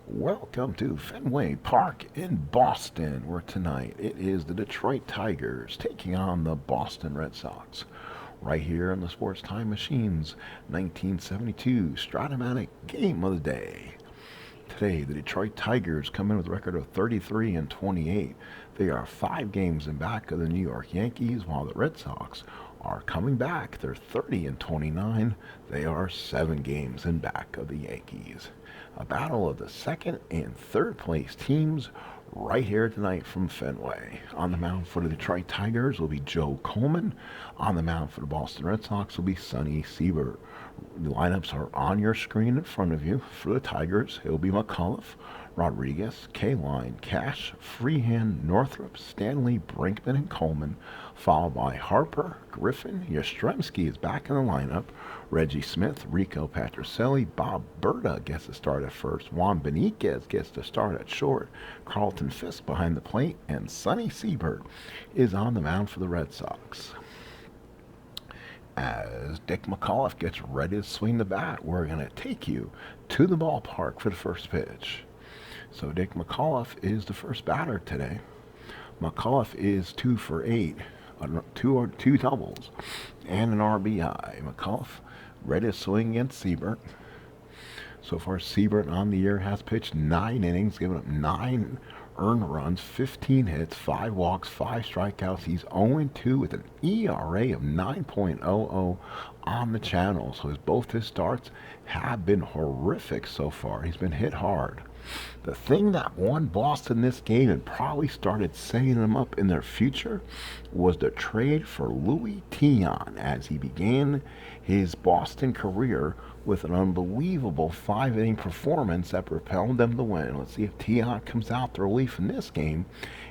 Welcome to Fenway Park in Boston, where tonight it is the Detroit Tigers taking on the Boston Red Sox. Right here on the Sports Time Machines 1972 Strat Game of the Day. Today, the Detroit Tigers come in with a record of 33 and 28. They are 5 games in back of the New York Yankees, while the Red Sox are coming back. They're 30 and 29. They are 7 games in back of the Yankees. A battle of the second and third place teams right here tonight from Fenway. On the mound for the Detroit Tigers will be Joe Colemen. On the mound for the Boston Red Sox will be Sonny Seibert. The lineups are on your screen in front of you. For the Tigers, it will be McAuliffe, Rodriguez, K-Line, Cash, Freehand, Northrup, Stanley, Brinkman, and Coleman, followed by Harper, Griffin. Yastrzemski is back in the lineup. Reggie Smith, Rico Patricelli, Bob Berta gets to start at first. Juan Beniquez gets to start at short. Carlton Fisk behind the plate, and Sonny Seibert is on the mound for the Red Sox. As Dick McAuliffe gets ready to swing the bat, we're going to take you to the ballpark for the first pitch. So Dick McAuliffe is the first batter today. McAuliffe is 2 for 8, two doubles, and an RBI. McAuliffe ready to swing against Seibert. So far, Seibert on the year has pitched 9 innings, giving up 9 earned runs, 15 hits, 5 walks, 5 strikeouts. He's 0-2 with an ERA of 9.00 on the channel. So both his starts have been horrific so far. He's been hit hard. The thing that won Boston this game and probably started setting them up in their future was the trade for Louis Tiant as he began his Boston career with an unbelievable 5-inning performance that propelled them to win. Let's see if Tiant comes out to relief in this game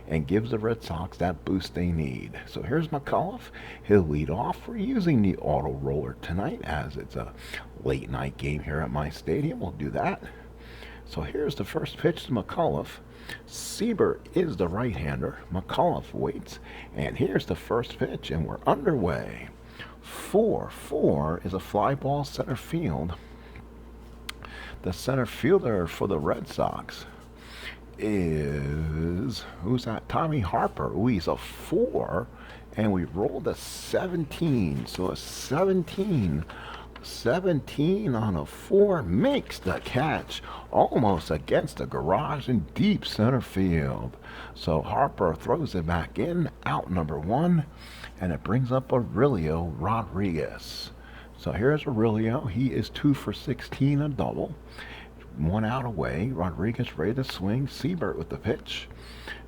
and gives the Red Sox that boost they need. So here's McAuliffe. He'll lead off. We're using the auto roller tonight as it's a late night game here at my stadium. We'll do that. So here's the first pitch to McAuliffe. Seibert is the right-hander. McAuliffe waits. And here's the first pitch, and we're underway. 4-4 is a fly ball center field. The center fielder for the Red Sox is, who's that? Tommy Harper. Ooh, he's a 4, and we rolled a 17. So a 17 on a 4 makes the catch almost against the garage in deep center field. So Harper throws it back in, out number 1, and it brings up Aurelio Rodriguez. So here's Aurelio. He is 2 for 16, a double. 1 out away. Rodriguez ready to swing. Seibert with the pitch.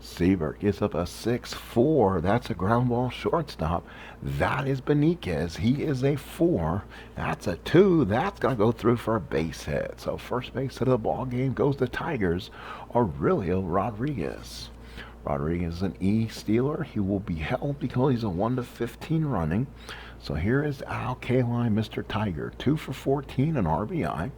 Seibert gives up a 6-4. That's a ground ball shortstop. That is Beniquez. He is a 4. That's a 2. That's going to go through for a base hit. So first base hit of the ball game goes the Tigers. Aurelio Rodriguez. Rodriguez is an E stealer. He will be held because he's a 1-15 running. So here is Al Kaline, Mr. Tiger. 2 for 14, an RBI.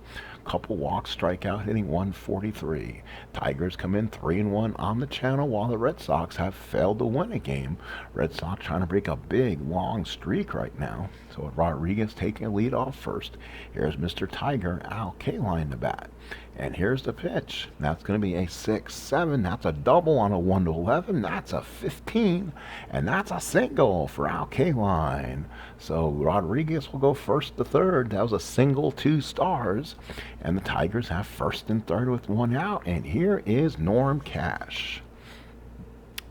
Couple walks, strikeout, hitting 143. Tigers come in 3-1 on the channel while the Red Sox have failed to win a game. Red Sox trying to break a big, long streak right now. So Rodriguez taking a lead off first. Here's Mr. Tiger, Al Kaline to bat. And here's the pitch. That's going to be a 6-7. That's a double on a 1-11. That's a 15. And that's a single for Al Kaline. So Rodriguez will go first to third. That was a single, 2 stars. And the Tigers have first and third with 1 out. And here is Norm Cash,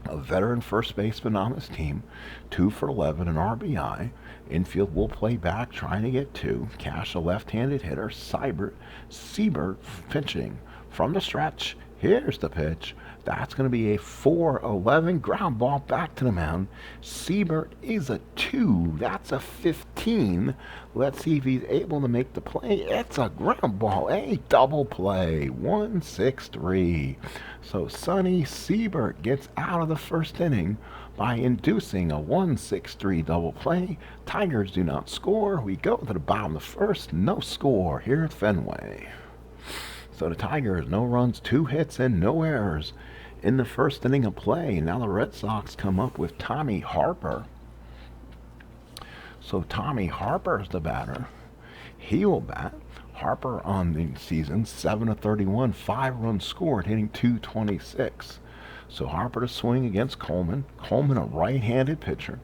a veteran first baseman on this team. 2 for 11, an RBI. Infield will play back, trying to get 2. Cash, a left-handed hitter. Seibert pitching from the stretch. Here's the pitch. That's going to be a 4-11 ground ball back to the mound. Seibert is a 2. That's a 15. Let's see if he's able to make the play. It's a ground ball, a double play. 1-6-3. So Sonny Seibert gets out of the first inning by inducing a 1-6-3 double play. Tigers do not score. We go to the bottom of the first. No score here at Fenway. So the Tigers, no runs, 2 hits, and no errors in the first inning of play. Now the Red Sox come up with Tommy Harper. So Tommy Harper is the batter. He will bat. Harper on the season, 7 of 31, 5 runs scored, hitting .226. So Harper to swing against Colemen. Colemen, a right-handed pitcher.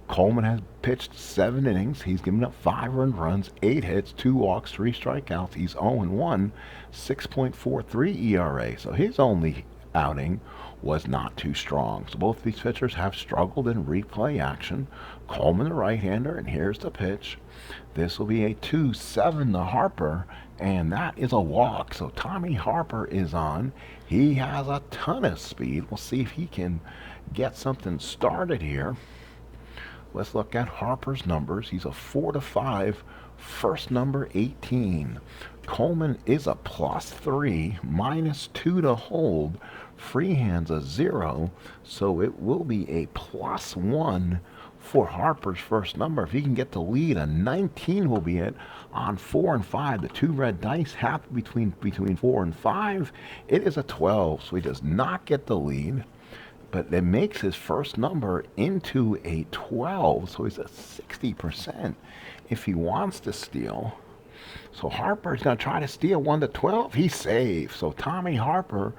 Colemen has pitched 7 innings. He's given up 5 earned runs, 8 hits, 2 walks, 3 strikeouts. He's 0-1, 6.43 ERA. So his only outing was not too strong. So both these pitchers have struggled in replay action. Colemen, the right-hander, and here's the pitch. This will be a 2-7 to Harper, and that is a walk. So Tommy Harper is on. He has a ton of speed. We'll see if he can get something started here. Let's look at Harper's numbers. He's a 4-5, first number 18. Coleman is a +3, -2 to hold. Freehand's a 0, so it will be a +1 for Harper's first number. If he can get the lead, a 19 will be it on 4 and 5. The 2 red dice happen between 4 and 5. It is a 12, so he does not get the lead. But it makes his first number into a 12, so he's at 60% if he wants to steal. So Harper's going to try to steal 1 to 12. He's safe. So Tommy Harper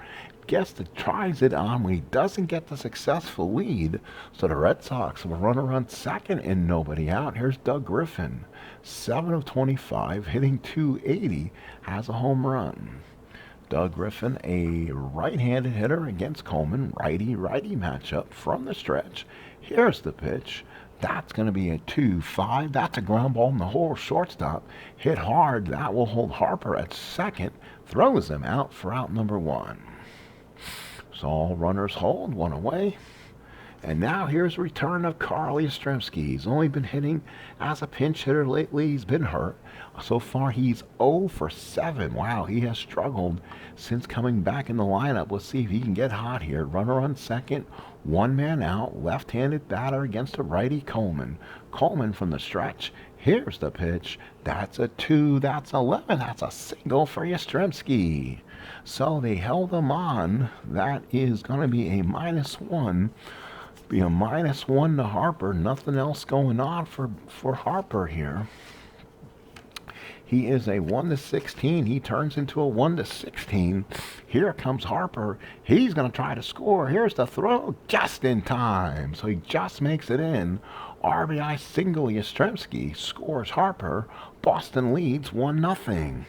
tries it on when he doesn't get the successful lead. So the Red Sox will run around second and nobody out. Here's Doug Griffin, 7 of 25, hitting .280, has a home run. Doug Griffin, a right-handed hitter against Coleman, righty-righty matchup from the stretch. Here's the pitch. That's going to be a 2-5. That's a ground ball in the hole. Shortstop hit hard. That will hold Harper at second. Throws him out for out number 1. So all runners hold, 1 away. And now here's the return of Carl Yastrzemski. He's only been hitting as a pinch hitter lately. He's been hurt. So far, he's 0 for 7. Wow, he has struggled since coming back in the lineup. Let's see if he can get hot here. Runner on second, 1 man out. Left-handed batter against a righty, Coleman. Coleman from the stretch. Here's the pitch. That's a 2. That's 11. That's a single for Yastrzemski. So they held him on. That is going to be a -1. Be a -1 to Harper. Nothing else going on for Harper here. He is a 1 to 16. He turns into a 1 to 16. Here comes Harper. He's going to try to score. Here's the throw just in time. So he just makes it in. RBI single. Yastrzemski scores Harper. Boston leads 1-0.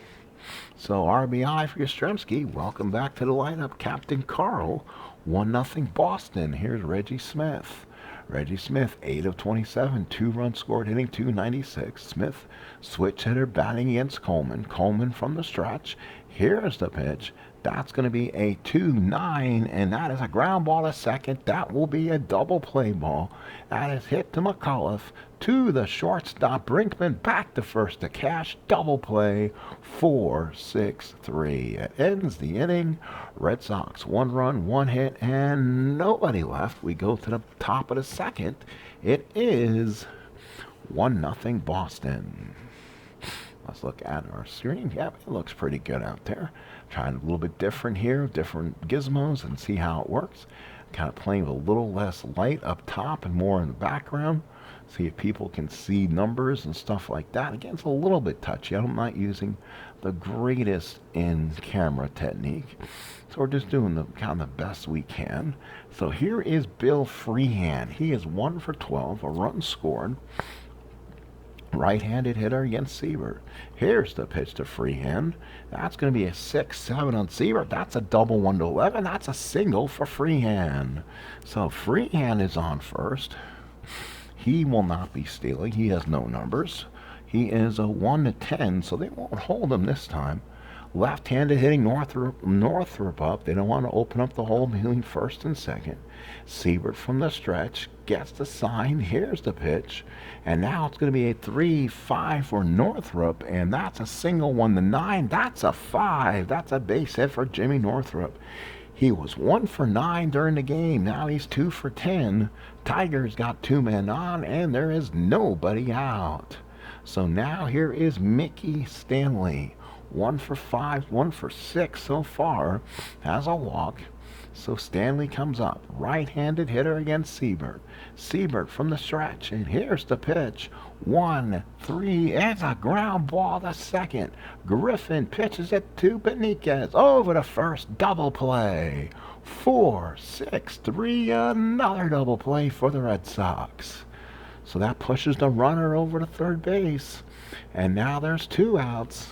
So RBI for Yastrzemski. Welcome back to the lineup, Captain Carl. 1-0 Boston. Here's Reggie Smith. Reggie Smith, 8 of 27, 2 runs scored, hitting .296. Smith, switch hitter, batting against Coleman. Coleman from the stretch. Here's the pitch. That's going to be a 2-9, and that is a ground ball to second. That will be a double play ball. That is hit to McAuliffe, to the shortstop. Brinkman back to first to Cash. Double play, 4-6-3. It ends the inning. Red Sox, 1 run, 1 hit, and nobody left. We go to the top of the second. It is 1-0 Boston. Let's look at our screen. Yeah, it looks pretty good out there. Trying a little bit different here, different gizmos, and see how it works. Kind of playing with a little less light up top and more in the background. See if people can see numbers and stuff like that. Again, it's a little bit touchy. I'm not using the greatest in camera technique. So we're just doing the kind of the best we can. So here is Bill Freehan. He is 1 for 12, a run scored. Right-handed hitter against Seibert. Here's the pitch to Freehan. That's going to be a 6-7 on Seibert. That's a double 1 to 11. That's a single for Freehan. So Freehan is on first. He will not be stealing. He has no numbers. He is a 1 to 10, so they won't hold him this time. Left-handed hitting Northrop up. They don't want to open up the hole between first and second. Seibert from the stretch gets the sign. Here's the pitch. And now it's going to be a 3-5 for Northrop. And that's a single 1 to 9. That's a 5. That's a base hit for Jimmy Northrop. He was 1 for 9 during the game. Now he's 2 for 10. Tigers got 2 men on, and there is nobody out. So now here is Mickey Stanley. 1 for 5, 1 for 6 so far. Has a walk. So Stanley comes up, right-handed hitter against Seibert. Seibert from the stretch, and here's the pitch. 1-3, it's a ground ball to second. Griffin pitches it to Beniquez, over to first, double play. 4-6-3, another double play for the Red Sox. So that pushes the runner over to third base. And now there's 2 outs.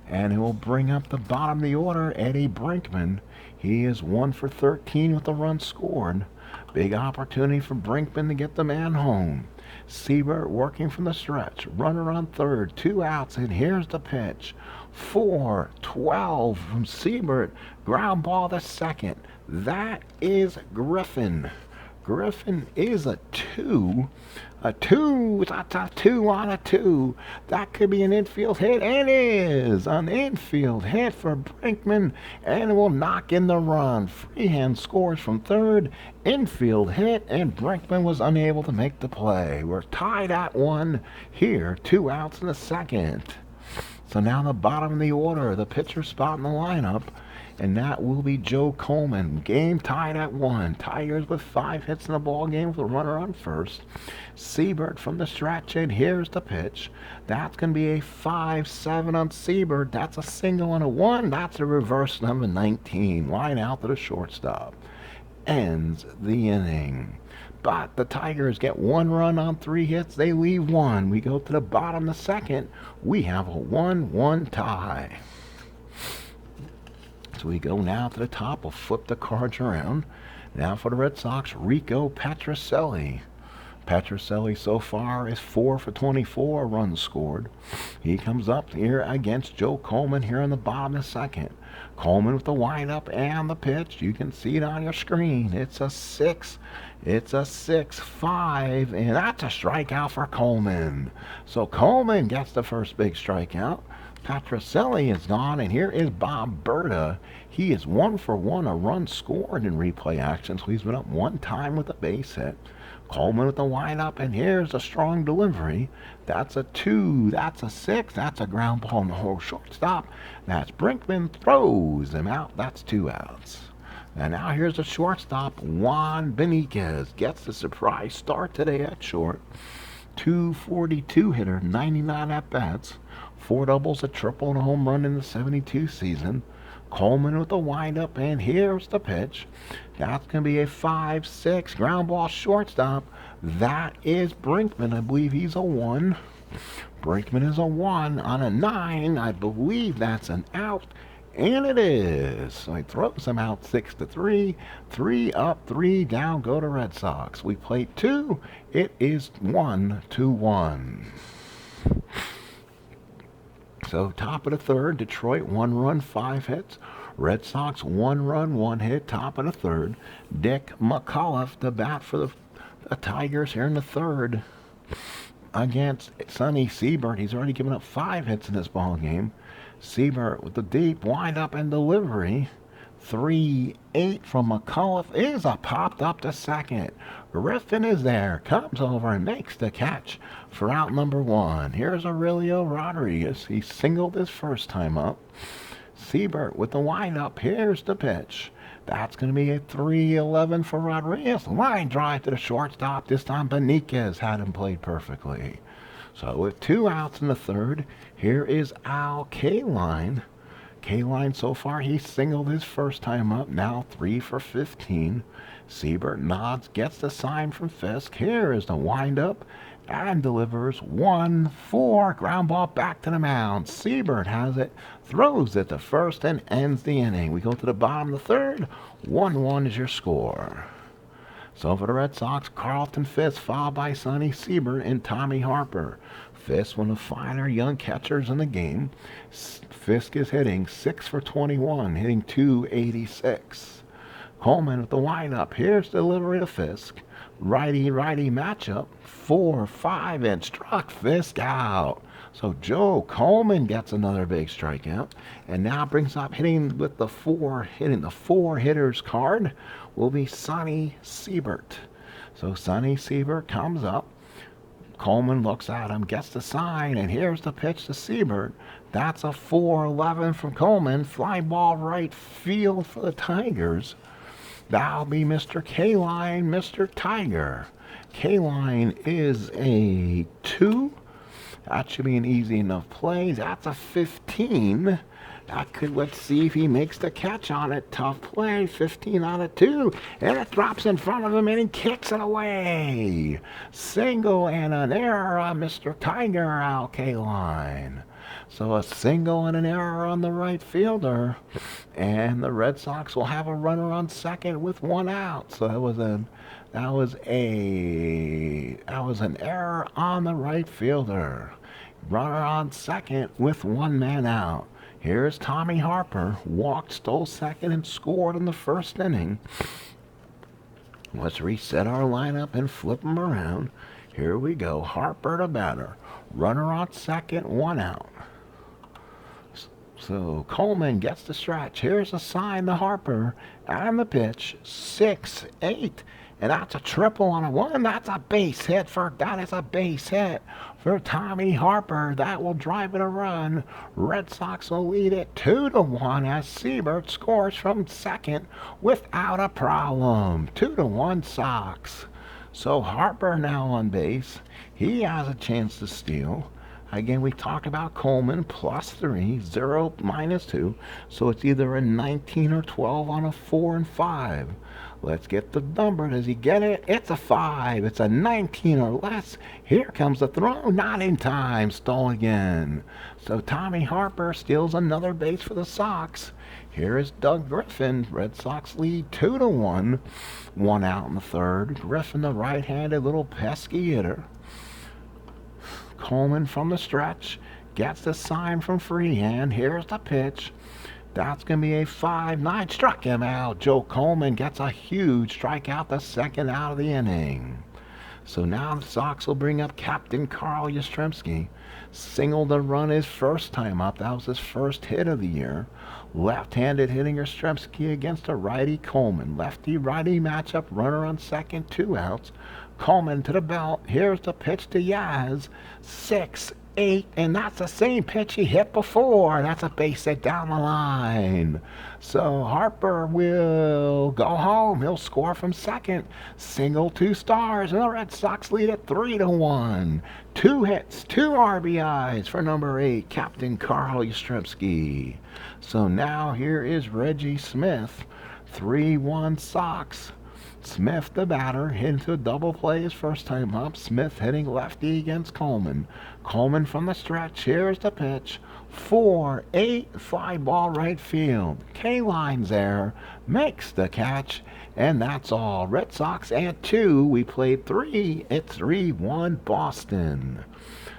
And it will bring up the bottom of the order, Eddie Brinkman. He is 1 for 13 with a run scored. Big opportunity for Brinkman to get the man home. Seibert working from the stretch. Runner on third, 2 outs, and here's the pitch. 4-12 from Seibert. Ground ball to second. That is Griffin. Griffin is a 2. That's a 2 on a 2. That could be an infield hit, and is an infield hit for Brinkman, and it will knock in the run. Freehand scores from third, infield hit, and Brinkman was unable to make the play. We're tied at 1 here, 2 outs in the second. So now the bottom of the order, the pitcher spot in the lineup, and that will be Joe Coleman. Game tied at 1. Tigers with 5 hits in the ball game with a runner on first. Seibert from the stretch, and here's the pitch. That's going to be a 5-7 on Seibert. That's a single and a 1. That's a reverse number 19. Line out to the shortstop. Ends the inning. But the Tigers get 1 run on 3 hits. They leave 1. We go to the bottom of the second. We have a 1-1 tie. So we go now to the top. We'll flip the cards around. Now for the Red Sox, Rico Petrocelli. Petrocelli so far is 4 for 24 runs scored. He comes up here against Joe Coleman here in the bottom of the second. Coleman with the windup and the pitch. You can see it on your screen. It's a 6. It's a 6-5, and that's a strikeout for Coleman. So Coleman gets the first big strikeout. Petrocelli is gone, and here is Bob Berta. He is 1 for 1, a run scored in replay action, so he's been up 1 time with a base hit. Coleman with the windup, and here's a strong delivery. That's a 2, that's a 6, that's a ground ball in the whole shortstop. That's Brinkman, throws him out. That's 2 outs. And now here's the shortstop, Juan Beniquez. Gets the surprise start today at short. 242 hitter, 99 at-bats. 4 doubles, a triple, and a home run in the 72 season. Coleman with the windup, and here's the pitch. That's going to be a 5-6 ground ball shortstop. That is Brinkman. I believe he's a 1. Brinkman is a 1 on a 9. I believe that's an out, and it is. So he throws him out 6-3. 3 up, 3 down, go to Red Sox. We played 2. It is 1-1. So top of the third, Detroit 1 run, 5 hits. Red Sox 1 run, 1 hit, top of the third. Dick McAuliffe, the bat for the Tigers here in the third against Sonny Seibert. He's already given up 5 hits in this ball game. Seibert with the deep windup and delivery. 3-8 from McAuliffe is a popped up to second. Griffin is there, comes over and makes the catch for out number 1. Here's Aurelio Rodriguez. He singled his first time up. Seibert with the windup. Here's the pitch. That's going to be a 3-11 for Rodriguez. Line drive to the shortstop. This time Beniquez had him played perfectly. So with 2 outs in the third, here is Al Kaline. Kaline so far, he singled his first time up, now 3 for 15. Seibert nods, gets the sign from Fisk. Here is the windup and delivers 1-4. Ground ball back to the mound. Seibert has it, throws it to first, and ends the inning. We go to the bottom of the third. 1-1 is your score. So for the Red Sox, Carlton Fisk, followed by Sonny Seibert and Tommy Harper. Fisk, one of the finer young catchers in the game. Fisk is hitting 6 for 21, hitting .286. Coleman with the windup. Here's the delivery to Fisk. Righty-righty matchup. 4-5 and struck Fisk out. So Joe Coleman gets another big strikeout, and now brings up hitting the 4 hitters card will be Sonny Seibert. So Sonny Seibert comes up. Coleman looks at him, gets the sign, and here's the pitch to Seibert. That's a 4-11 from Coleman. Fly ball right field for the Tigers. That'll be Mr. K-Line, Mr. Tiger. K-Line is a 2. That should be an easy enough play. That's a 15. That could, let's see if he makes the catch on it. Tough play, 15 out of 2. And it drops in front of him and he kicks it away. Single and an error on Mr. Tiger, Al K-Line. So a single and an error on the right fielder. And the Red Sox will have a runner on second with 1 out. So that was an error on the right fielder. Runner on second with 1 man out. Here's Tommy Harper. Walked, stole second, and scored in the first inning. Let's reset our lineup and flip them around. Here we go. Harper the batter. Runner on second, 1 out. So Coleman gets the stretch. Here's a sign to Harper. And the pitch. 6-8. And that's a triple on a 1. That's a base hit that is a base hit for Tommy Harper. That will drive it a run. Red Sox will lead it 2-1 as Seibert scores from second without a problem. 2-1 Sox. So Harper now on base. He has a chance to steal. Again, we talked about Coleman +3, 0 -2. So it's either a 19 or 12 on a 4 and 5. Let's get the number. Does he get it? It's a 5. It's a 19 or less. Here comes the throw. Not in time. Stole again. So Tommy Harper steals another base for the Sox. Here is Doug Griffin. Red Sox lead 2-1. 1 out in the third. Griffin, the right-handed little pesky hitter. Coleman from the stretch. Gets the sign from Freehand. Here's the pitch. That's going to be a 5-9. Struck him out. Joe Coleman gets a huge strikeout, the second out of the inning. So now the Sox will bring up Captain Carl Yastrzemski. Singled a run his first time up. That was his first hit of the year. Left-handed hitting Yastrzemski against a righty Coleman. Lefty-righty matchup. Runner on second, 2 outs. Coleman to the belt. Here's the pitch to Yaz. 6-8, and that's the same pitch he hit before. That's a base hit down the line. So Harper will go home. He'll score from second. Single, 2 stars, and the Red Sox lead at 3-1. 2 hits, 2 RBIs for number 8, Captain Carl Yastrzemski. So now here is Reggie Smith. 3-1 Sox. Smith, the batter, hit into a double play his first time up. Smith hitting lefty against Coleman. Coleman from the stretch. Here's the pitch. 4-8, fly ball right field. K-Line's there, makes the catch, and that's all. Red Sox at 2. We played 3. It's 3-1 Boston.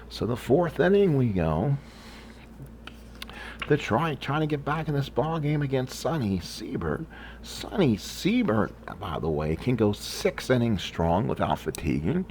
So the 4th inning we go. Detroit trying to get back in this ball game against Sonny Seibert. Sonny Seibert, by the way, can go 6 innings strong without fatiguing.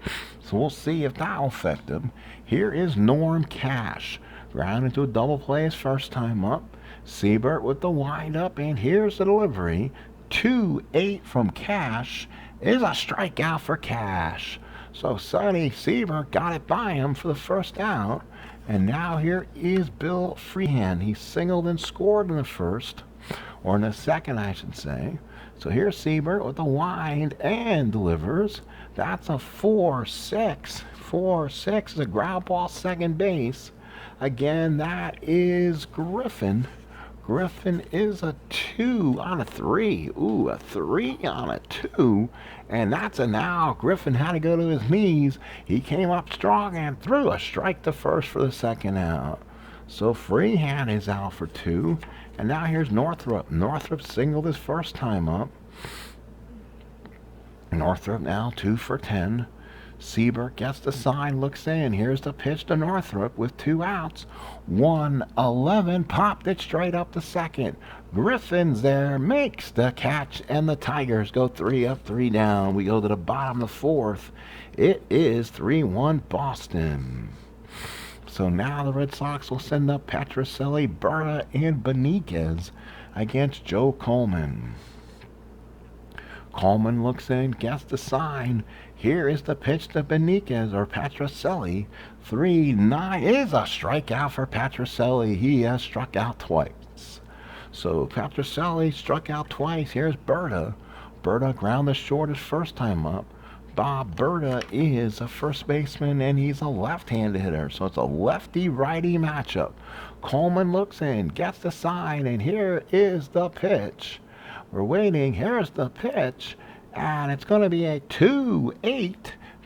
So we'll see if that'll affect him. Here is Norm Cash. Ground into a double play his first time up. Seibert with the windup, and here's the delivery. 2-8 from Cash is a strikeout for Cash. So Sonny Seibert got it by him for the first out. And now here is Bill Freehand. He singled and scored in the first, or in the second, I should say. So here's Seibert with the wind and delivers. That's a 4-6. 4-6 is a ground ball second base. Again, that is Griffin. Griffin is a 2 on a 3. Ooh, a 3 on a 2. And that's a now. Griffin had to go to his knees. He came up strong and threw a strike to first for the second out. So Freehand is out for 2. And now here's Northrup. Northrup singled his first time up. Northrup now 2 for 10. Seibert gets the sign, looks in. Here's the pitch to Northrup with 2 outs. 1-11, popped it straight up to second. Griffin's there, makes the catch, and the Tigers go 3 up, 3 down. We go to the bottom of the 4th. It is 3-1 Boston. So now the Red Sox will send up Petrocelli, Berta, and Beniquez against Joe Coleman. Coleman looks in, gets the sign. Here is the pitch to Beniquez, or Petrocelli. 3-9 is a strikeout for Petrocelli. He has struck out twice. So Petrocelli struck out twice. Here's Berta. Berta ground the shortest first time up. Bob Berta is a first baseman, and he's a left-handed hitter, so it's a lefty-righty matchup. Coleman looks in, gets the sign, and here is the pitch. We're waiting. Here's the pitch, and it's going to be a 2-8.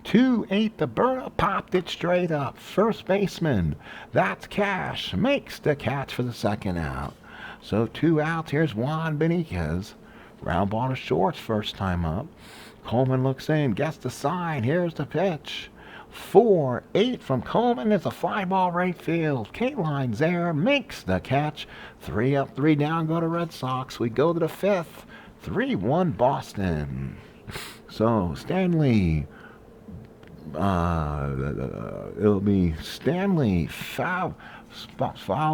2-8. The Berta popped it straight up. First baseman, that's Cash, makes the catch for the second out. So 2 outs. Here's Juan Benitez. Ground ball to shorts first time up. Coleman looks in, gets the sign. Here's the pitch. 4-8 from Coleman. It's a fly ball right field. K-Line's there, makes the catch. 3 up, 3 down, go to Red Sox. We go to the 5th. 3-1 Boston. So Stanley, it'll be Stanley foul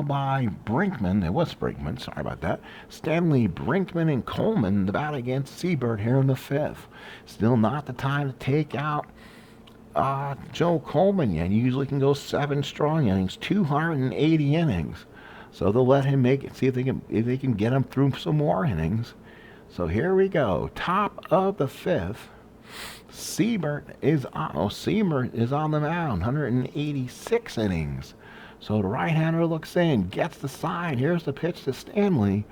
by Brinkman. It was Brinkman, sorry about that. Stanley, Brinkman, and Coleman, the bat against Seibert here in the 5th. Still not the time to take out Joe Coleman yet. He usually can go 7 strong innings, 280 innings. So they'll let him make it, see if they can get him through some more innings. So here we go. Top of the 5th. Seibert is on the mound, 186 innings. So the right-hander looks in, gets the sign. Here's the pitch to Stanley.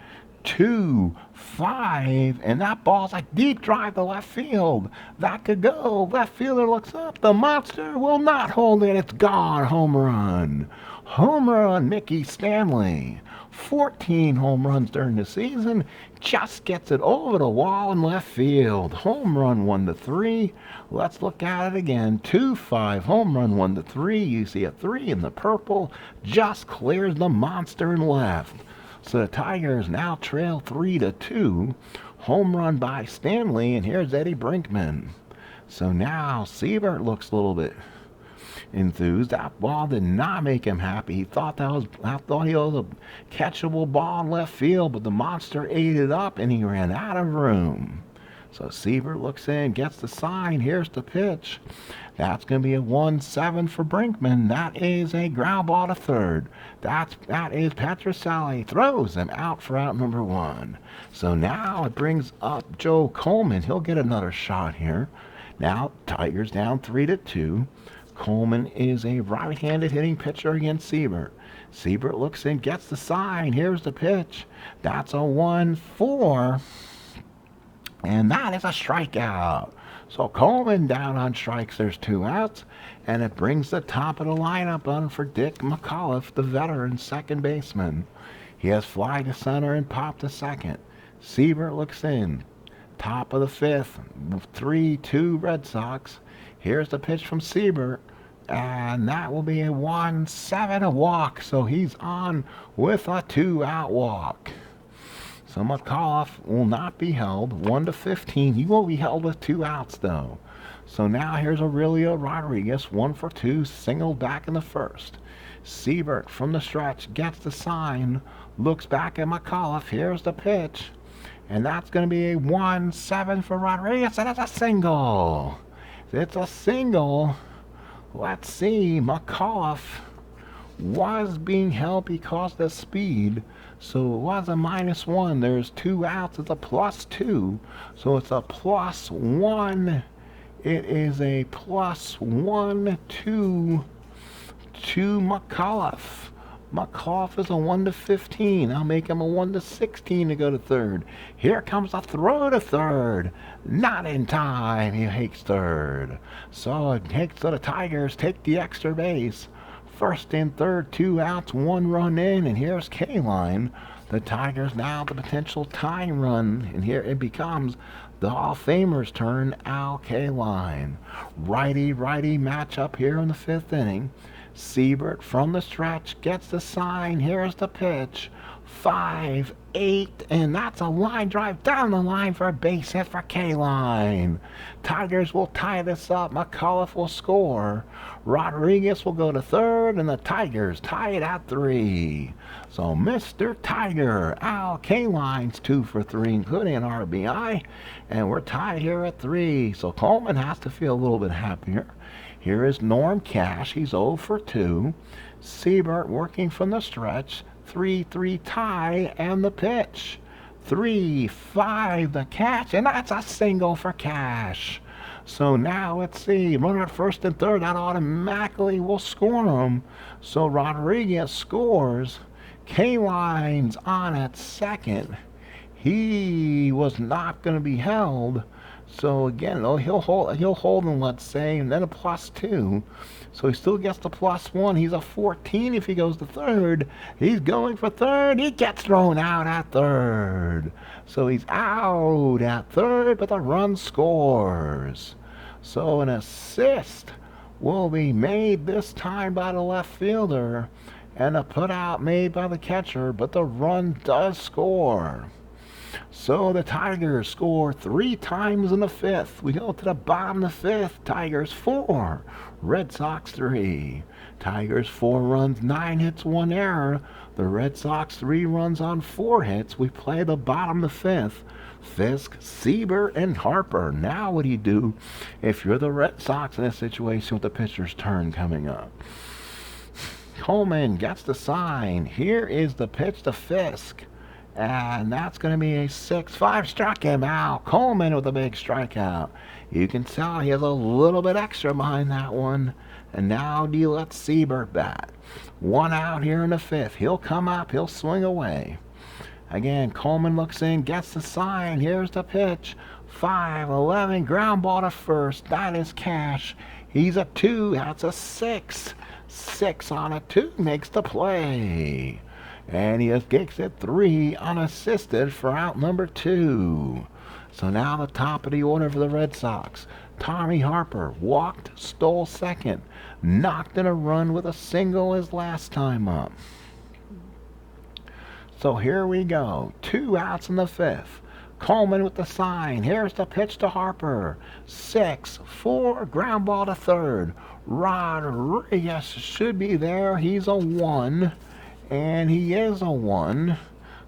2-5, and that ball's a deep drive to left field. That could go. Left fielder looks up. The monster will not hold it. It's gone. Home run. Home run, Mickey Stanley. 14 home runs during the season. Just gets it over the wall in left field. Home run 1-3. Let's look at it again. 2-5 home run 1-3. You see a 3 in the purple. Just clears the monster in left. So the Tigers now trail 3-2. Home run by Stanley, and here's Eddie Brinkman. So now Seibert looks a little bit enthused. That ball did not make him happy. He thought he was a catchable ball in left field, but the monster ate it up, and he ran out of room. So Seibert looks in, gets the sign. Here's the pitch. That's going to be a 1-7 for Brinkman. That is a ground ball to third. That is Petrocelli. Throws him out for out number 1. So now it brings up Joe Coleman. He'll get another shot here. Now Tigers down 3-2. Coleman is a right-handed hitting pitcher against Seibert. Seibert looks in, gets the sign. Here's the pitch. That's a 1-4. And that is a strikeout. So Coleman down on strikes. There's 2 outs. And it brings the top of the lineup on for Dick McAuliffe, the veteran second baseman. He has fly to center and pop to second. Seibert looks in. Top of the 5th. 3-2 Red Sox. Here's the pitch from Seibert. And that will be a 1-7, a walk. So he's on with a 2-out walk. So McAuliffe will not be held. 1-15. He will be held with 2 outs, though. So now here's Aurelio Rodriguez, 1 for 2, single back in the 1st. Seibert from the stretch gets the sign, looks back at McAuliffe. Here's the pitch. And that's going to be a 1-7 for Rodriguez, and it's a single. It's a single. Let's see. McAuliffe was being held because of the speed. So it was a -1. There's 2 outs. It's a +2. So it's a +1. It is a +1 to McAuliffe. McAuliffe is a 1-15. I'll make him a 1-16 to go to third. Here comes a throw to third. Not in time. He takes third. So the Tigers take the extra base. First and third, 2 outs, 1 run in, and here's K-Line. The Tigers now the potential tying run, and here it becomes the Hall of Famer's turn, Al K-Line. Righty-righty matchup here in the 5th inning. Seibert from the stretch gets the sign. Here's the pitch. 5-8, and that's a line drive down the line for a base hit for K-Line. Tigers will tie this up. McAuliffe will score. Rodriguez will go to third, and the Tigers tie it at 3. So Mr. Tiger, Al K-Line's 2 for 3, including an RBI, and we're tied here at 3. So Coleman has to feel a little bit happier. Here is Norm Cash. He's 0 for 2. Seibert working from the stretch. 3-3 tie, and the pitch. 3-5 the catch, and that's a single for Cash. So now let's see, runner at first and third, that automatically will score him. So Rodriguez scores. K-Line's on at second. He was not going to be held. So again, he'll hold him, let's say, and then a +2. So he still gets the +1. He's a 14 if he goes to third. He's going for third. He gets thrown out at third. So he's out at third, but the run scores. So an assist will be made this time by the left fielder, and a putout made by the catcher, but the run does score. So the Tigers score 3 times in the 5th. We go to the bottom of the 5th. Tigers 4, Red Sox 3. Tigers 4 runs, 9 hits, 1 error. The Red Sox 3 runs on 4 hits. We play the bottom of the 5th. Fisk, Seibert, and Harper. Now what do you do if you're the Red Sox in a situation with the pitcher's turn coming up? Coleman gets the sign. Here is the pitch to Fisk. And that's going to be a 6-5. Struck him out. Coleman with a big strikeout. You can tell he has a little bit extra behind that one. And now do you let Seibert bat? 1 out here in the 5th. He'll come up. He'll swing away. Again, Coleman looks in, gets the sign. Here's the pitch. 5-11. Ground ball to first. That is Cash. He's a 2. That's a 6. 6 on a 2 makes the play. And he gets it 3 unassisted for out number 2. So now the top of the order for the Red Sox. Tommy Harper walked, stole second, knocked in a run with a single his last time up. So here we go. 2 outs in the 5th. Coleman with the sign. Here's the pitch to Harper. 6-4. Ground ball to third. Rodriguez should be there. He's a 1. And he is a 1.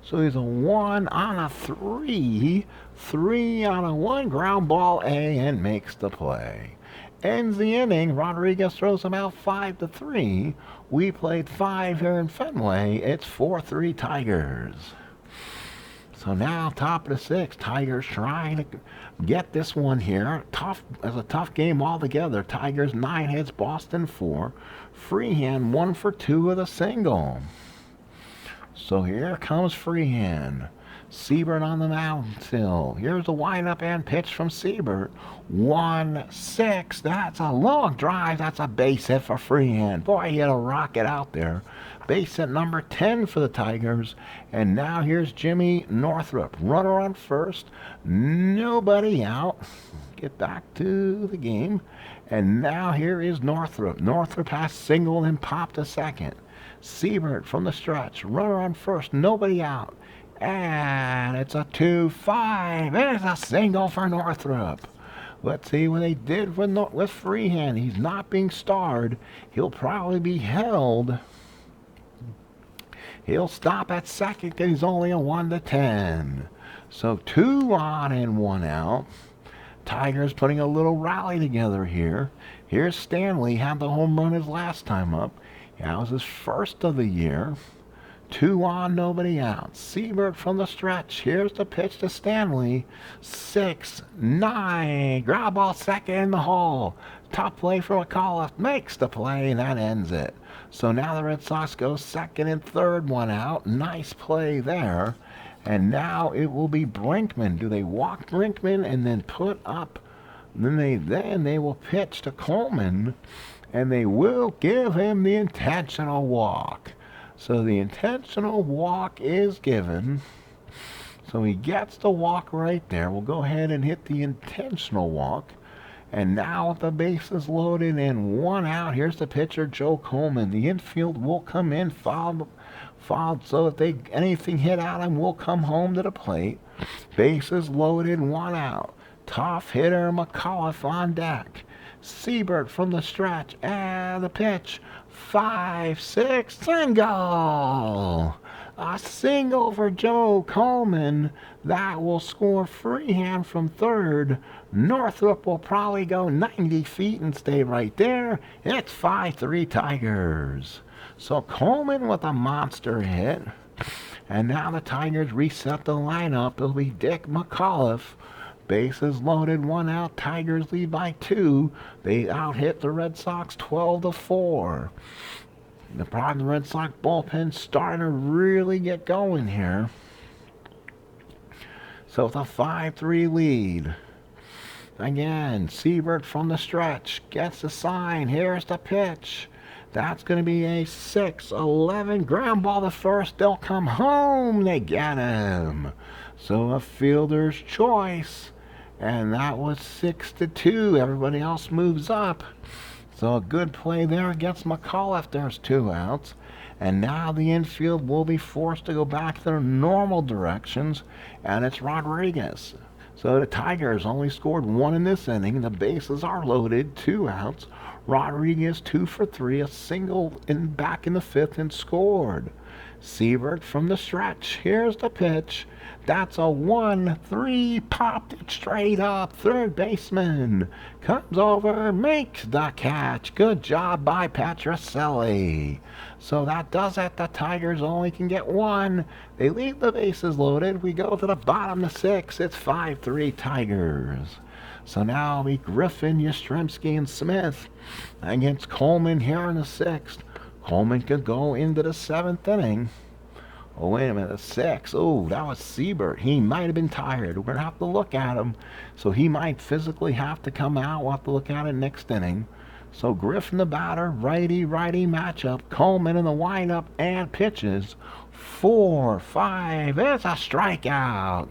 So he's a 1 on a 3. 3 on a 1. Ground ball A and makes the play. Ends the inning. Rodriguez throws him out 5-3. We played 5 here in Fenway. It's 4-3 Tigers. So now top of the 6th. Tigers trying to get this one here. It's a tough game altogether. Tigers 9 hits, Boston 4. Freehand 1 for 2 with a single. So here comes Freehand. Seibert on the mound still. Here's the windup and pitch from Seibert. 1-6. That's a long drive. That's a base hit for Freehand. Boy, he had a rocket out there. Base hit number 10 for the Tigers. And now here's Jimmy Northrup. Runner on first. Nobody out. Get back to the game. And now here is Northrup. Northrup has singled and popped a second. Seibert from the stretch. Runner on first. Nobody out. And it's a 2-5. There's a single for Northrup. Let's see what they did with Freehand. He's not being starred. He'll probably be held. He'll stop at second because he's only a 1-10. So 2 on and 1 out. Tigers putting a little rally together here. Here's Stanley. Had the home run his last time up. That was his first of the year. 2 on, nobody out. Seibert from the stretch. Here's the pitch to Stanley. 6-9. Ground ball second in the hole. Top play for McAuliffe. Makes the play, and that ends it. So now the Red Sox go second and third, 1 out. Nice play there. And now it will be Brinkman. Do they walk Brinkman and then put up? Then they will pitch to Coleman, and they will give him the intentional walk. So the intentional walk is given. So he gets the walk right there. We'll go ahead and hit the intentional walk. And now with the bases loaded and 1 out, here's the pitcher, Joe Coleman. The infield will come in, fouled so if anything hit out him, will come home to the plate. Bases loaded, 1 out. Tough hitter McAuliffe on deck. Seibert from the stretch, and the pitch. 5-6, single! A single for Joe Coleman. That will score Freehand from third. Northrup will probably go 90 feet and stay right there. It's 5-3 Tigers. So Coleman with a monster hit. And now the Tigers reset the lineup. It'll be Dick McAuliffe. Bases loaded, 1 out. Tigers lead by 2. They out-hit the Red Sox 12-4. The problem, the Red Sox bullpen starting to really get going here. So it's a 5-3 lead. Again, Seibert from the stretch gets the sign. Here's the pitch. That's going to be a 6-11 ground ball to first. They'll come home. They get him. So a fielder's choice. And that was 6-2. Everybody else moves up. So a good play there against McAuliffe. There's 2 outs. And now the infield will be forced to go back to their normal directions. And it's Rodriguez. So the Tigers only scored 1 in this inning. The bases are loaded, 2 outs. Rodriguez 2 for 3, a single back in the 5th and scored. Seibert from the stretch. Here's the pitch. That's a 1-3, popped it straight up. Third baseman comes over, makes the catch. Good job by Petrocelli. So that does it. The Tigers only can get 1. They leave the bases loaded. We go to the bottom of the 6th. It's 5-3 Tigers. So now it'll be Griffin, Yastrzemski, and Smith against Colemen here in the 6th. Colemen could go into the 7th inning. Oh, wait a minute, the 6th. Oh, that was Seibert. He might have been tired. We're going to have to look at him. So he might physically have to come out. We'll have to look at it next inning. So Griffin the batter, righty-righty matchup. Colemen in the windup and pitches. 4-5. It's a strikeout.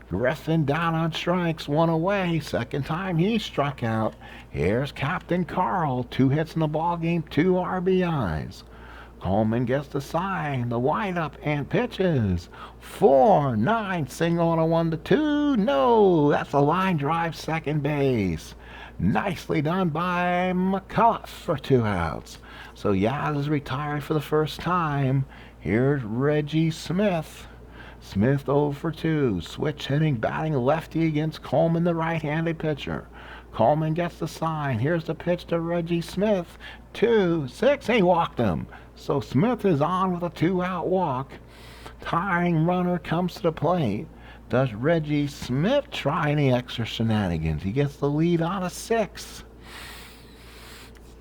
Griffin down on strikes, 1 away. Second time he struck out. Here's Captain Carl. 2 hits in the ballgame, 2 RBIs. Colemen gets the sign, the windup, and pitches. 4-9, single on a 1-2. No, that's a line drive, second base. Nicely done by McAuliffe for 2 outs. So Yaz is retired for the first time. Here's Reggie Smith. Smith 0 for 2. Switch hitting, batting lefty against Colemen, the right-handed pitcher. Colemen gets the sign. Here's the pitch to Reggie Smith. 2-6. He walked him. So Smith is on with a 2-out walk. Tying runner comes to the plate. Does Reggie Smith try any extra shenanigans? He gets the lead on a 6.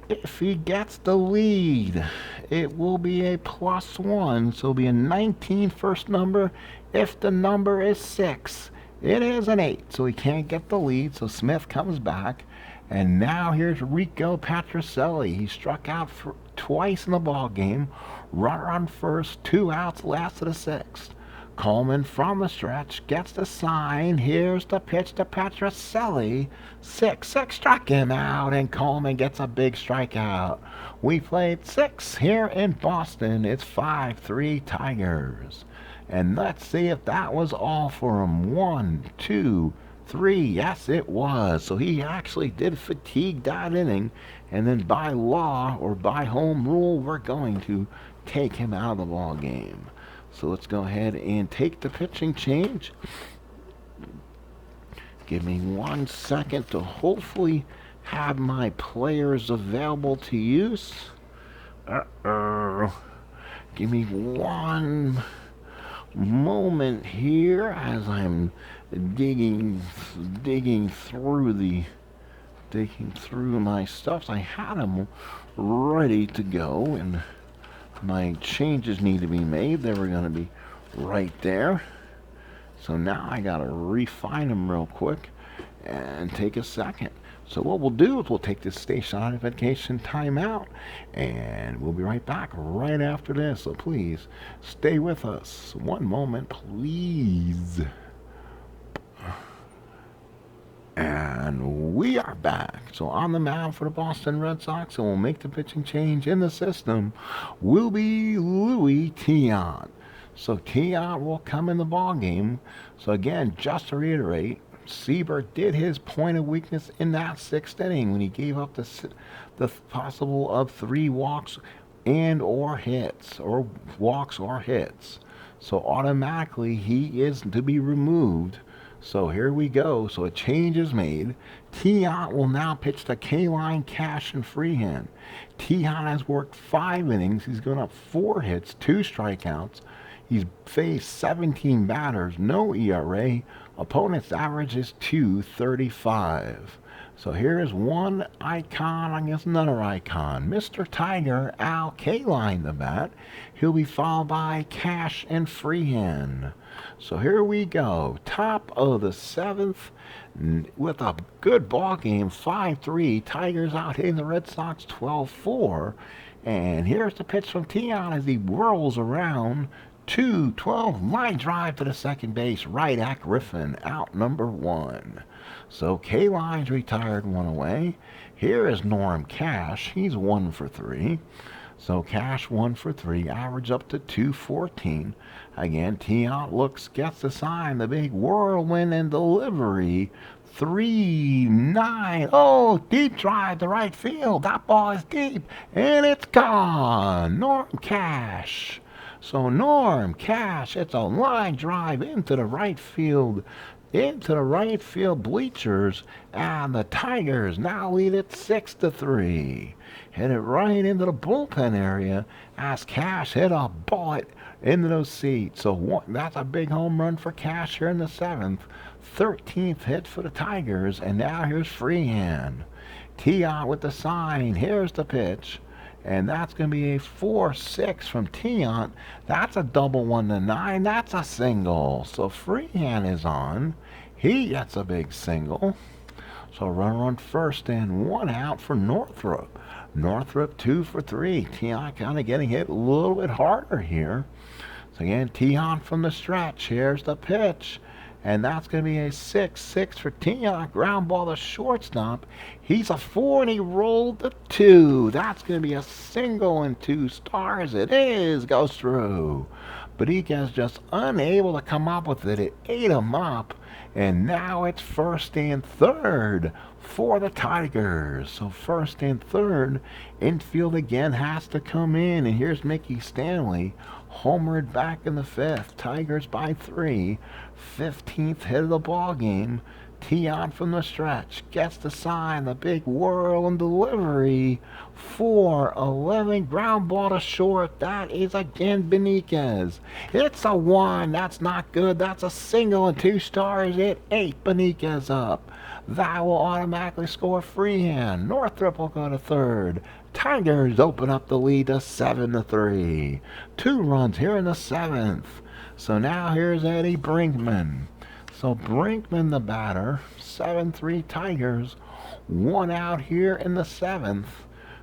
If he gets the lead, it will be a +1. So it'll be a 19 first number. If the number is 6, it is an 8. So he can't get the lead. So Smith comes back. And now here's Rico Petrocelli. He struck out twice in the ball game. Runner on first, 2 outs, last of the 6th. Colemen from the stretch gets the sign. Here's the pitch to Petrocelli. 6-6 struck him out, and Colemen gets a big strikeout. We played 6 here in Boston. It's 5-3 Tigers. And let's see if that was all for him. 1, 2, 3. Yes, it was. So he actually did fatigue that inning. And then by law or by home rule, we're going to take him out of the ball game. So let's go ahead and take the pitching change. Give me 1 second to hopefully have my players available to use. Give me 1 moment here as I'm digging through my stuff. I had them ready to go, and my changes need to be made. They were going to be right there. So now I got to refine them real quick and take a second. So what we'll do is we'll take this station identification timeout, and we'll be right back right after this. So please stay with us. 1 moment, please. And we are back. So on the mound for the Boston Red Sox, and we'll make the pitching change in the system, will be Louis Tiant. So Tiant will come in the ball game. So again, just to reiterate, Seibert did his point of weakness in that 6th inning when he gave up the possible of 3 walks and or hits, or walks or hits. So automatically he is to be removed. So here we go. So a change is made. Tiant will now pitch to K-Line, Cash, and Freehand. Tiant has worked 5 innings. He's given up 4 hits, 2 strikeouts. He's faced 17 batters, no ERA. Opponent's average is 235. So here's one icon against another icon. Mr. Tiger, Al Kaline the bat. He'll be followed by Cash and Freehand. So here we go. Top of the 7th with a good ball game, 5-3. Tigers out hitting the Red Sox 12-4. And here's the pitch from Tion as he whirls around. 2-12 line drive to the second base, right at Griffin, out number 1. So Kaline's retired, 1 away. Here is Norm Cash. He's 1 for 3. So Cash 1 for 3, average up to 214. Again, Tion gets the sign, the big whirlwind and delivery. 3-9. Oh, deep drive to right field. That ball is deep, and it's gone. Norm Cash. So Norm Cash, it's a line drive into the right field bleachers, and the Tigers now lead it 6-3. Hit it right into the bullpen area as Cash hit a bullet into those seats. So that's a big home run for Cash here in the 7th. 13th hit for the Tigers, and now here's Freehand. Tion with the sign. Here's the pitch. And that's going to be a 4-6 from Tion. That's a double 1-9. That's a single. So Freehand is on. He gets a big single. So runner on first and 1 out for Northrup. Northrup 2 for 3. Tion kind of getting hit a little bit harder here. So again, Tion from the stretch. Here's the pitch. And that's going to be a 6-6 for Tion. Ground ball to shortstop. He's a 4 and he rolled the 2. That's going to be a single and 2 stars. It is. Goes through. Beniquez just unable to come up with it. It ate him up. And now it's first and third for the Tigers. So first and third. Infield again has to come in. And here's Mickey Stanley. Homered back in the 5th. Tigers by 3. 15th hit of the ball game. Tion from the stretch gets the sign, the big whirl and delivery. 4-11 ground ball to short. That is again Beniquez. It's a 1. That's not good. That's a single and 2 stars. It ate Beniquez up. That will automatically score Freehand. Northrup will go to third. Tigers open up the lead to 7-3. 2 runs here in the 7th. So now here's Eddie Brinkman. So Brinkman the batter. 7-3 Tigers. 1 out here in the 7th.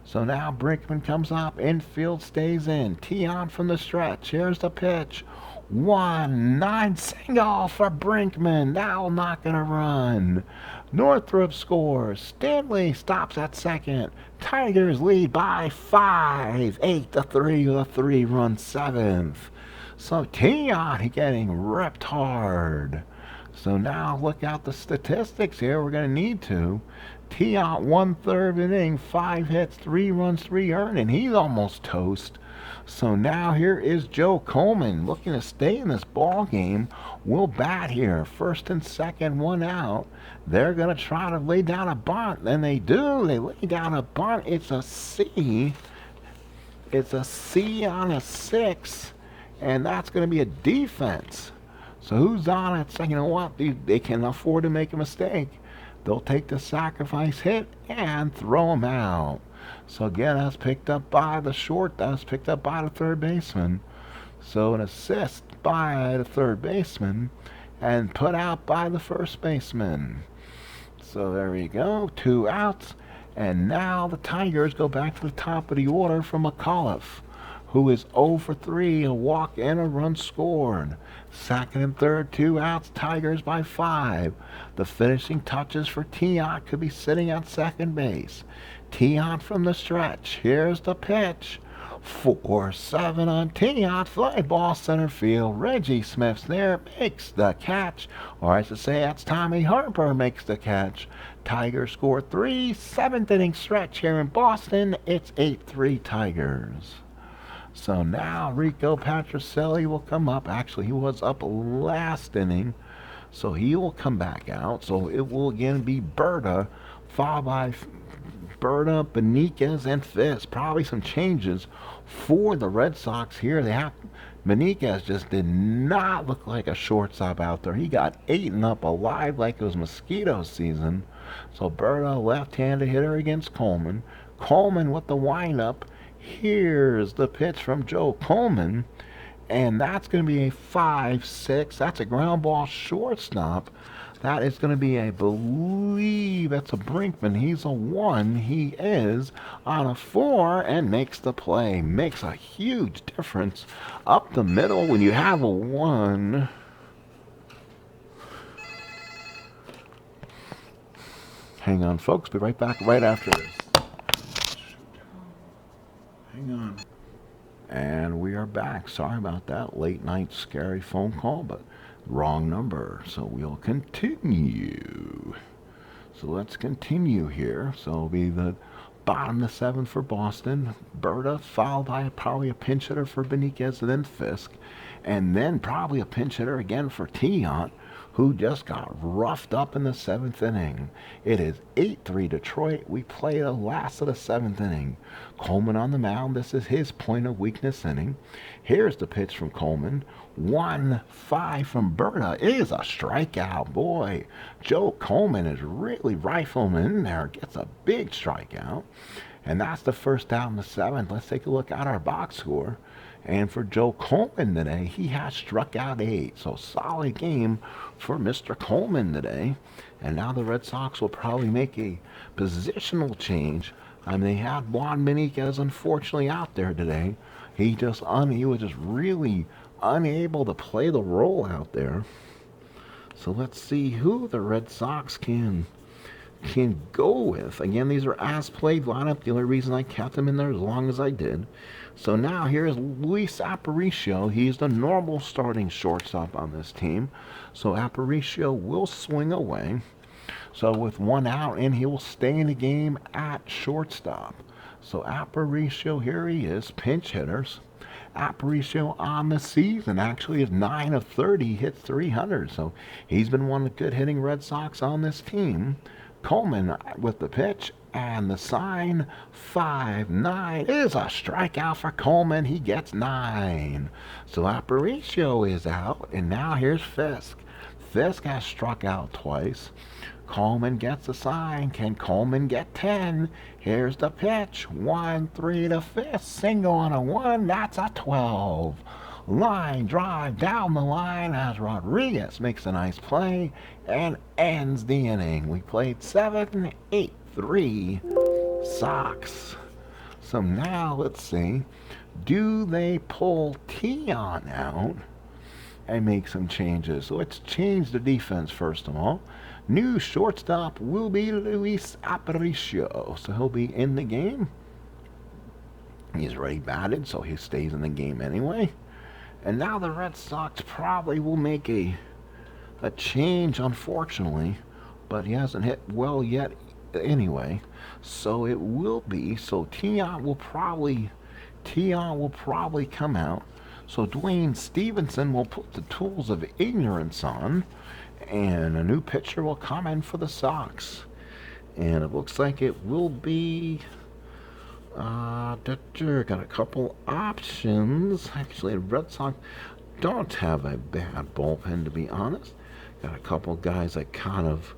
So now Brinkman comes up. Infield stays in. Tion from the stretch. Here's the pitch. 1-9 single for Brinkman. Now not going to run. Northrup scores. Stanley stops at second. Tigers lead by 5. 8-3 with a 3-run 7th. So Tion getting ripped hard. So now look out the statistics here. We're going to need to. Tion 1/3 inning, 5 hits, 3 runs, 3 earned, and he's almost toast. So now here is Joe Coleman looking to stay in this ball game. Will bat here. First and second, 1 out. They're going to try to lay down a bunt. And they do. They lay down a bunt. It's a C. It's a C on a 6. And that's going to be a defense. So who's on at second? You know what? They can afford to make a mistake. They'll take the sacrifice hit and throw him out. So again, that's picked up by the short. That's picked up by the third baseman. So an assist by the third baseman and put out by the first baseman. So there we go. 2 outs. And now the Tigers go back to the top of the order from McAuliffe, who is 0 for 3, a walk and a run scored. Second and third, 2 outs, Tigers by 5. The finishing touches for Tion could be sitting at second base. Tion from the stretch. Here's the pitch. 4-7 on Tion. Fly ball center field. Reggie Smith's there, makes the catch. Or I should say that's Tommy Harper makes the catch. Tigers score 3. 7th inning stretch here in Boston. It's 8-3 Tigers. So now Rico Patricelli will come up. Actually, he was up last inning. So he will come back out. So it will again be Berta, followed by Berta, Beniquez, and Fisk. Probably some changes for the Red Sox here. They have Benitez just did not look like a shortstop out there. He got eaten up alive like it was mosquito season. So Berta, left-handed hitter against Coleman. Coleman with the windup. Here's the pitch from Joe Coleman. And that's going to be a 5-6. That's a ground ball shortstop. That is going to be, I believe, that's a Brinkman. He's a 1. He is on a 4 and makes the play. Makes a huge difference up the middle when you have a 1. Hang on, folks. Be right back right after this. Hang on. And we are back. Sorry about that late night scary phone call, but wrong number. So we'll continue. So let's continue here. So it'll be the bottom of the 7th for Boston. Berta followed by probably a pinch hitter for Benitez and then Fisk. And then probably a pinch hitter again for Tiant, who just got roughed up in the 7th inning. It is 8-3 Detroit. We play the last of the 7th inning. Coleman on the mound. This is his point of weakness inning. Here's the pitch from Coleman. 1-5 from Berta is a strikeout. Boy, Joe Coleman is really rifling in there. Gets a big strikeout. And that's the first out in the 7th. Let's take a look at our box score. And for Joe Coleman today, he has struck out 8. So solid game for Mr. Coleman today. And now the Red Sox will probably make a positional change. I mean, they had Juan Benitez unfortunately out there today. He was just really unable to play the role out there. So let's see who the Red Sox can go with. Again, these are as played lineup. The only reason I kept them in there as long as I did. So now here's Luis Aparicio. He's the normal starting shortstop on this team. So Aparicio will swing away. So with 1 out, and he will stay in the game at shortstop. So Aparicio, here he is, pinch hitters. Aparicio on the season actually is 9 of 30, hits 300. So he's been one of the good hitting Red Sox on this team. Coleman with the pitch and the sign. 5-9 is a strikeout for Coleman. He gets 9. So Aparicio is out, and now here's Fisk. Fisk has struck out twice. Coleman gets a sign. Can Coleman get 10? Here's the pitch. 1-3 to Fisk. Single on a 1. That's a 12. Line drive down the line as Rodriguez makes a nice play and ends the inning. We played 7-8-3 Sox. So now let's see. Do they pull Tiant out and make some changes? So let's change the defense first of all. New shortstop will be Luis Aparicio. So he'll be in the game. He's already batted, so he stays in the game anyway. And now the Red Sox probably will make a change, unfortunately. But he hasn't hit well yet anyway. So it will be. So Tiant will probably come out. So Dwayne Stevenson will put the tools of ignorance on. And a new pitcher will come in for the Sox. And it looks like it will be... got a couple options. Actually, the Red Sox don't have a bad bullpen, to be honest. Got a couple guys I kind of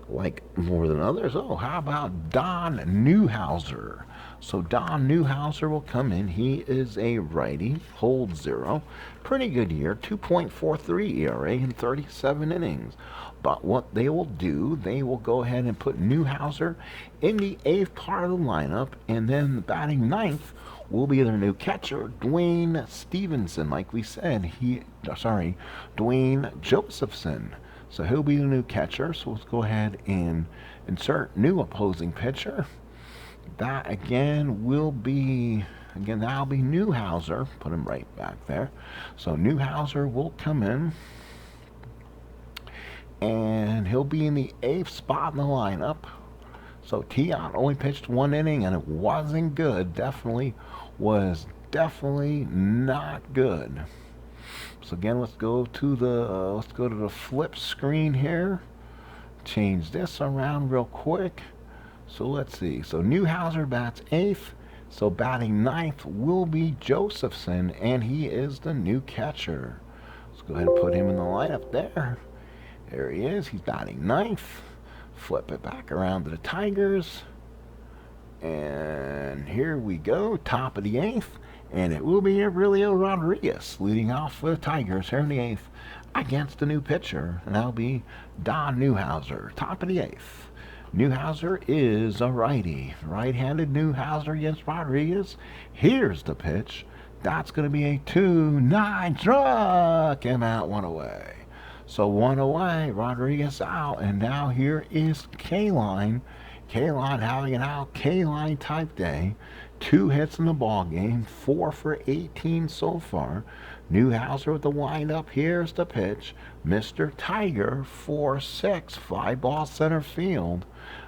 like more than others. Oh, how about Don Newhouser? So Don Newhouser will come in. He is a righty, holds 0. Pretty good year, 2.43 ERA in 37 innings. But what they will do, they will go ahead and put Newhouser in the 8th part of the lineup, and then batting 9th will be their new catcher, Dwayne Stevenson. Like we said, Dwayne Josephson. So he'll be the new catcher. So let's go ahead and insert new opposing pitcher. That again will be, that'll be Newhouser. Put him right back there. So Newhouser will come in. And he'll be in the 8th spot in the lineup. So Tiant only pitched 1 inning, and it wasn't good. Definitely not good. So again, let's go to the flip screen here. Change this around real quick. So let's see. So Newhouser bats 8th. So batting ninth will be Josephson, and he is the new catcher. Let's go ahead and put him in the lineup there. There he is. He's batting ninth. Flip it back around to the Tigers. And here we go, top of the eighth. And it will be Aurelio Rodriguez leading off for the Tigers here in the eighth against the new pitcher. And that'll be Don Newhouser, top of the eighth. Newhouser is a righty. Right-handed Newhouser against Rodriguez. Here's the pitch. That's going to be a 2-9. Struck him out, one away. So one away, Rodriguez out. And now here is K-Line. K-Line having an out K-Line type day. 2 hits in the ball game, 4 for 18 so far. Newhouser with the windup. Here's the pitch. Mr. Tiger, 4-6, fly ball center field.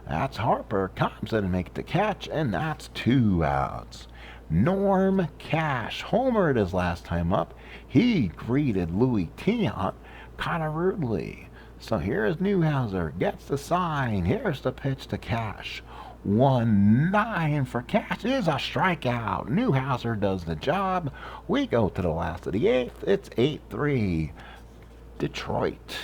That's Harper, comes in and makes the catch, and that's 2 outs. Norm Cash homered his last time up. He greeted Louis Tiant kind of rudely. So here's Newhouser, gets the sign. Here's the pitch to Cash. 1-9 for Cash is a strikeout. Newhouser does the job. We go to the last of the eighth. It's 8-3. Detroit.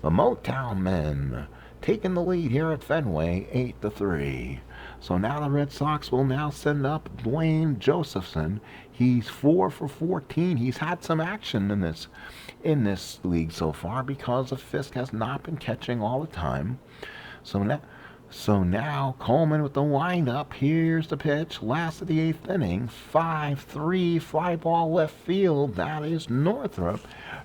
The Motown Men taking the lead here at Fenway, 8-3. So now the Red Sox will now send up Dwayne Josephson. He's 4 for 14. He's had some action in this league so far because of Fisk has not been catching all the time. So now Coleman with the windup. Here's the pitch. Last of the eighth inning. 5-3 fly ball left field. That is Northrop.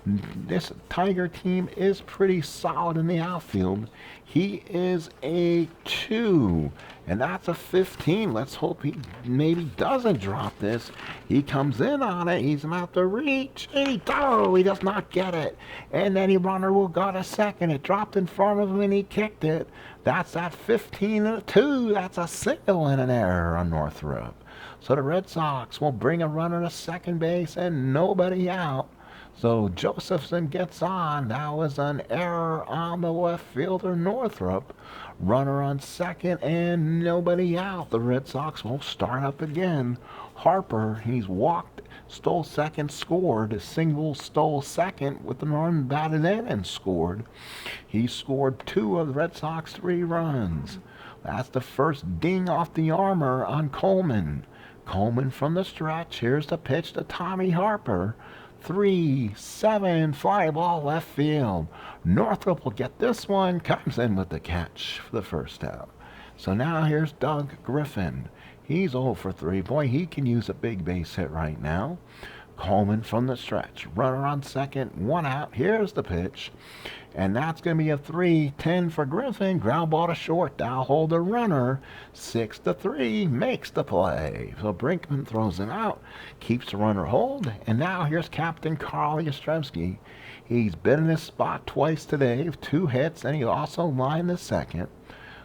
This Tiger team is pretty solid in the outfield. He is a 2. And that's a 15. Let's hope he maybe doesn't drop this. He comes in on it. He's about to reach. He does not get it. And then runner will go to second. It dropped in front of him and he kicked it. That's that 15 and a 2. That's a single and an error on Northrop. So the Red Sox will bring a runner to second base and nobody out. So Josephson gets on. That was an error on the left fielder Northrop. Runner on second and nobody out. The Red Sox will start up again. Harper, he's walked, stole second, scored. A single, stole second with the run batted in and scored. He scored 2 of the Red Sox 3 runs. That's the first ding off the armor on Coleman. Coleman from the stretch. Here's the pitch to Tommy Harper. 3-7 fly ball left field. Northrop will get this one. Comes in with the catch for the first out. So now here's Doug Griffin. He's 0 for 3. Boy, he can use a big base hit right now. Coleman from the stretch. Runner on second. 1 out. Here's the pitch. And that's going to be a 3-10 for Griffin. Ground ball to short. That'll hold the runner. 6-3 makes the play. So Brinkman throws him out. Keeps the runner hold. And now here's Captain Carl Yastrzemski. He's been in this spot twice today with 2 hits. And he also lined the second.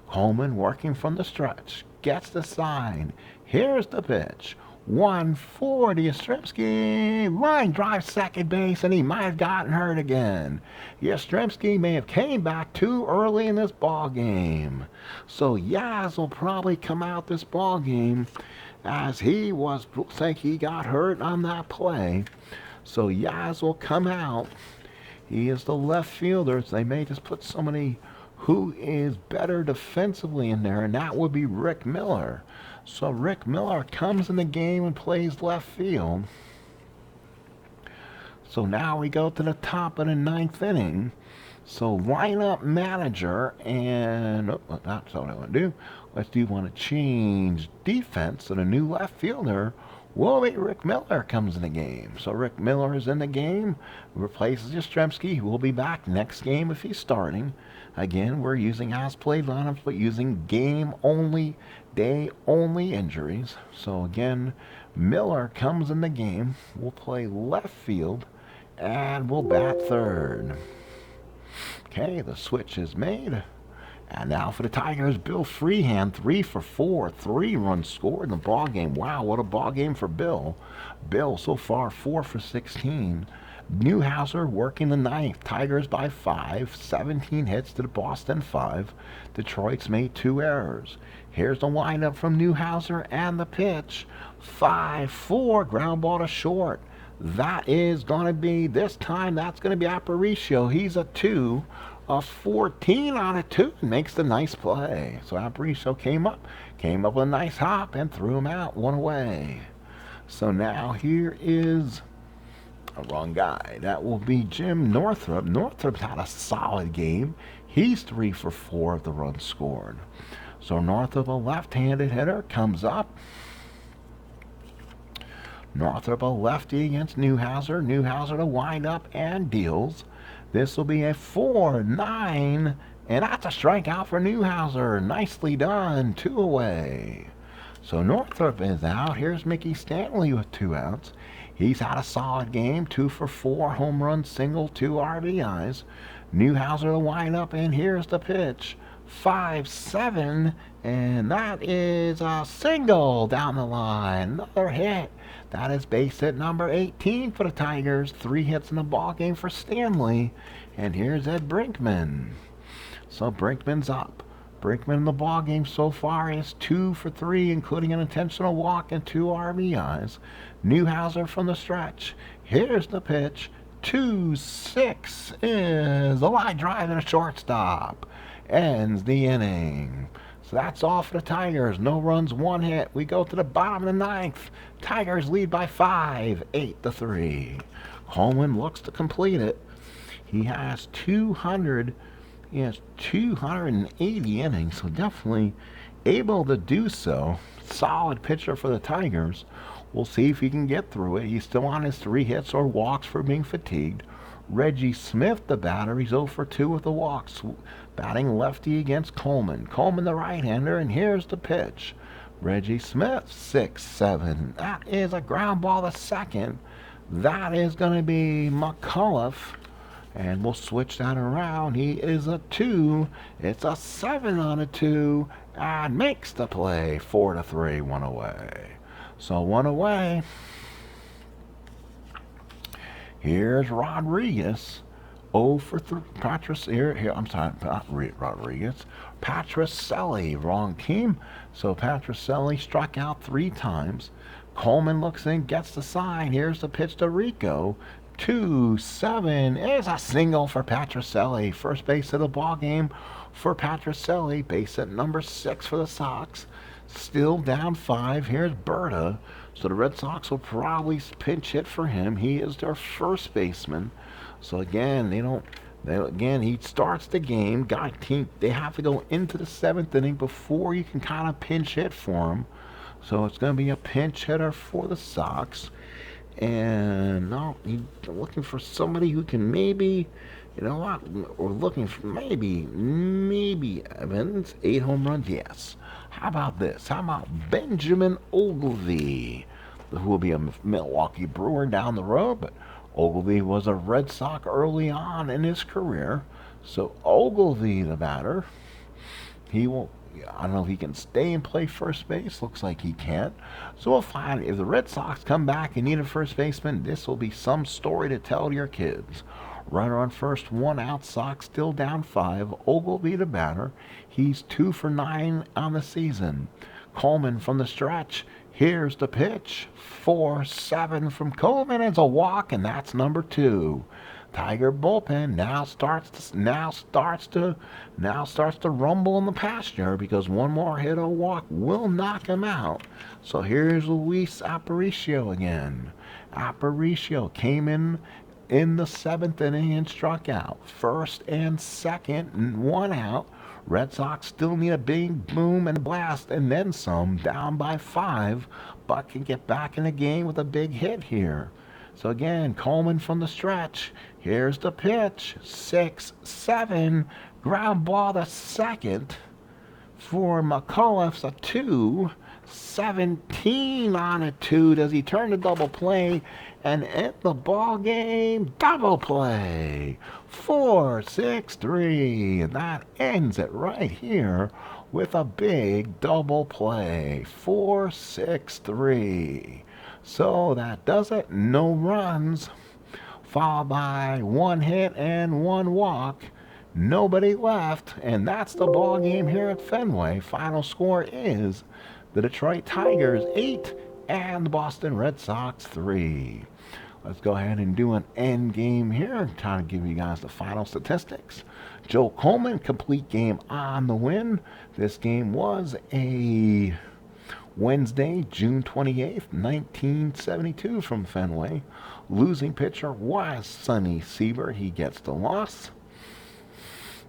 Coleman working from the stretch. Gets the sign. Here's the pitch. 1-4 to Yastrzemski. Line drive second base, and he might have gotten hurt again. Yastrzemski may have came back too early in this ball game. So Yaz will probably come out this ball game as he think he got hurt on that play. So Yaz will come out. He is the left fielder. So they may just put somebody who is better defensively in there, and that would be Rick Miller. So Rick Miller comes in the game and plays left field. So now we go to the top of the 9th inning. So lineup manager, and that's what I want to do. Let's want to change defense. So the new left fielder will be Rick Miller comes in the game. So Rick Miller is in the game, replaces Yastrzemski. He will be back next game if he's starting. Again, we're using as-played lineups, but using game-only, day-only injuries. So again, Miller comes in the game. We'll play left field, and we'll bat third. Okay, the switch is made. And now for the Tigers, Bill Freehand, 3 for 4, 3 runs scored in the ball game. Wow, what a ball game for Bill. Bill so far 4 for 16. Newhouser working the ninth. Tigers by 5. 17 hits to the Boston 5. Detroit's made 2 errors. Here's the windup from Newhouser and the pitch. 5-4, ground ball to short. That is going to be, this time, that's going to be Aparicio. He's a 2. A 14 on a 2 and makes the nice play. So Aparicio came up with a nice hop and threw him out, 1 away. So now here is a wrong guy. That will be Jim Northrup. Northrup's had a solid game. He's 3 for 4 of the runs scored. So Northrup, a left-handed hitter, comes up. Northrup, a lefty against Newhouser. Newhouser to wind up and deals. This will be a 4-9, and that's a strikeout for Newhouser. Nicely done, 2 away. So Northrup is out. Here's Mickey Stanley with 2 outs. He's had a solid game, 2 for 4, home run, single, 2 RBIs. Newhouser to wind up, and here's the pitch. 5-7, and that is a single down the line. Another hit. That is base hit number 18 for the Tigers. 3 hits in the ball game for Stanley. And here's Ed Brinkman. So Brinkman's up. Brinkman in the ball game so far is 2 for 3, including an intentional walk and 2 RBIs. Newhouser from the stretch. Here's the pitch. 2-6 is a line drive and a shortstop. Ends the inning. So that's all for the Tigers. No runs, 1 hit. We go to the bottom of the 9th. Tigers lead by 5, 8-3. Coleman looks to complete it. He has 280 innings, so definitely able to do so. Solid pitcher for the Tigers. We'll see if he can get through it. He's still on his 3 hits or walks for being fatigued. Reggie Smith, the batter, he's 0 for 2 with the walks. Batting lefty against Coleman. Coleman, the right-hander, and here's the pitch. Reggie Smith, 6-7. That is a ground ball to second. That is going to be McCullough. And we'll switch that around. He is a 2. It's a 7 on a 2. And makes the play. 4-3, 1 away. So 1 away. Here's Rodriguez. 0 for 3. Rodriguez. Patricelli, wrong team. So Patricelli struck out 3 times. Coleman looks in, gets the sign. Here's the pitch to Rico. 2-7 is a single for Patricelli. First base of the ball game for Patricelli. Base at number 6 for the Sox. Still down 5. Here's Berta. So the Red Sox will probably pinch hit for him. He is their first baseman. So again, he starts the game. They have to go into the 7th inning before you can kind of pinch hit for him. So it's going to be a pinch hitter for the Sox. And no, he's looking for somebody who can maybe, we're looking for maybe Evans. 8 home runs, yes. How about this? How about Benjamin Ogilvy, who will be a Milwaukee Brewer down the road, but Ogilvy was a Red Sox early on in his career. So Ogilvy, the batter, I don't know if he can stay and play first base. Looks like he can't. So we'll find if the Red Sox come back and need a first baseman, this will be some story to tell to your kids. Runner on first, 1 out. Sox still down 5. Ogilvy, the batter. He's 2 for 9 on the season. Coleman from the stretch. Here's the pitch. 4-7 from Coleman. It's a walk, and that's number 2. Tiger bullpen now starts to rumble in the pasture because 1 more hit or walk will knock him out. So here's Luis Aparicio again. Aparicio came in the 7th inning and struck out. First and second, and 1 out. Red Sox still need a big boom and blast and then some, down by 5, but can get back in the game with a big hit here. So again, Coleman from the stretch. Here's the pitch. 6-7. Ground ball to second for McCullough's a 2. 17 on a 2. Does he turn the double play and end the ball game? Double play. 4-6-3. And that ends it right here with a big double play. 4-6-3. So that does it. No runs. followed by 1 hit and 1 walk. Nobody left, and that's the ball game here at Fenway. Final score is the Detroit Tigers 8 and the Boston Red Sox 3. Let's go ahead and do an end game here. Trying to give you guys the final statistics. Joe Colemen, complete game on the win. This game was a Wednesday, June 28th, 1972 from Fenway. Losing pitcher was Sonny Seibert. He gets the loss.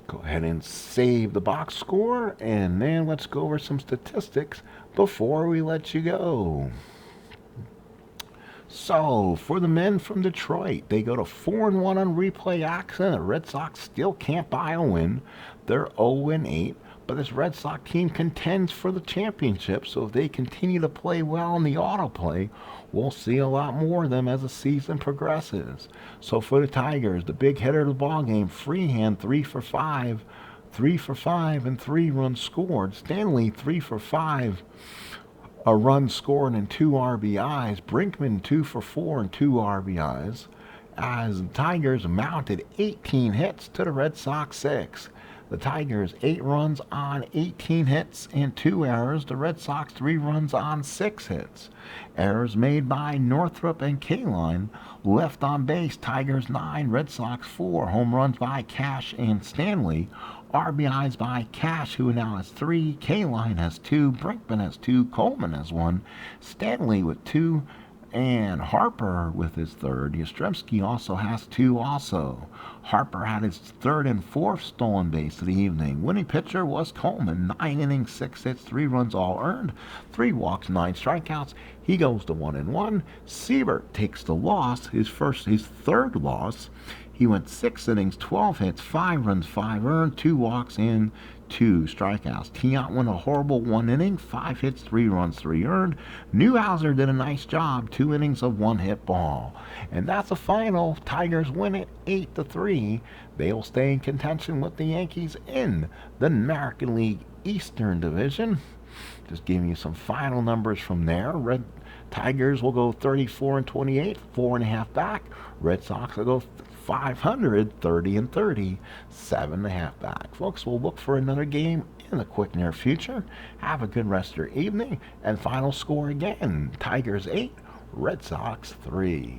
Go ahead and save the box score, and then let's go over some statistics before we let you go. So, for the men from Detroit, they go to 4-1 on replay action. The Red Sox still can't buy a win. They're 0-8, but this Red Sox team contends for the championship, so if they continue to play well in the autoplay, we'll see a lot more of them as the season progresses. So for the Tigers, the big hitter of the ball game, Freehand, 3 for 5, 3 for 5, and 3 runs scored. Stanley, 3 for 5. A run scored and 2 RBIs. Brinkman 2 for 4 and 2 RBIs. As the Tigers mounted 18 hits to the Red Sox 6. The Tigers 8 runs on 18 hits and 2 errors. The Red Sox 3 runs on 6 hits. Errors made by Northrup and Kaline. Left on base, Tigers 9, Red Sox 4. Home runs by Cash and Stanley. RBIs by Cash, who now has 3. Kaline has 2. Brinkman has 2. Coleman has 1. Stanley with 2. And Harper with his 3rd. Yastrzemski also has 2 also. Harper had his 3rd and 4th stolen base of the evening. Winning pitcher was Coleman. 9 innings, 6 hits, 3 runs all earned, 3 walks, 9 strikeouts. He goes to 1-1. Seibert takes the loss, his 3rd loss. He went 6 innings, 12 hits, 5 runs, 5 earned, 2 walks, and 2 strikeouts. Tiant went a horrible 1 inning, 5 hits, 3 runs, 3 earned. Newhouser did a nice job, 2 innings of 1 hit ball. And that's the final. Tigers win it 8-3. They will stay in contention with the Yankees in the American League Eastern Division. Just giving you some final numbers from there. Red Tigers will go 34-28, 4.5 back. Red Sox will go 500, 30-30, 7.5 back. Folks, we'll look for another game in the quick near future. Have a good rest of your evening. And final score again, Tigers 8, Red Sox 3.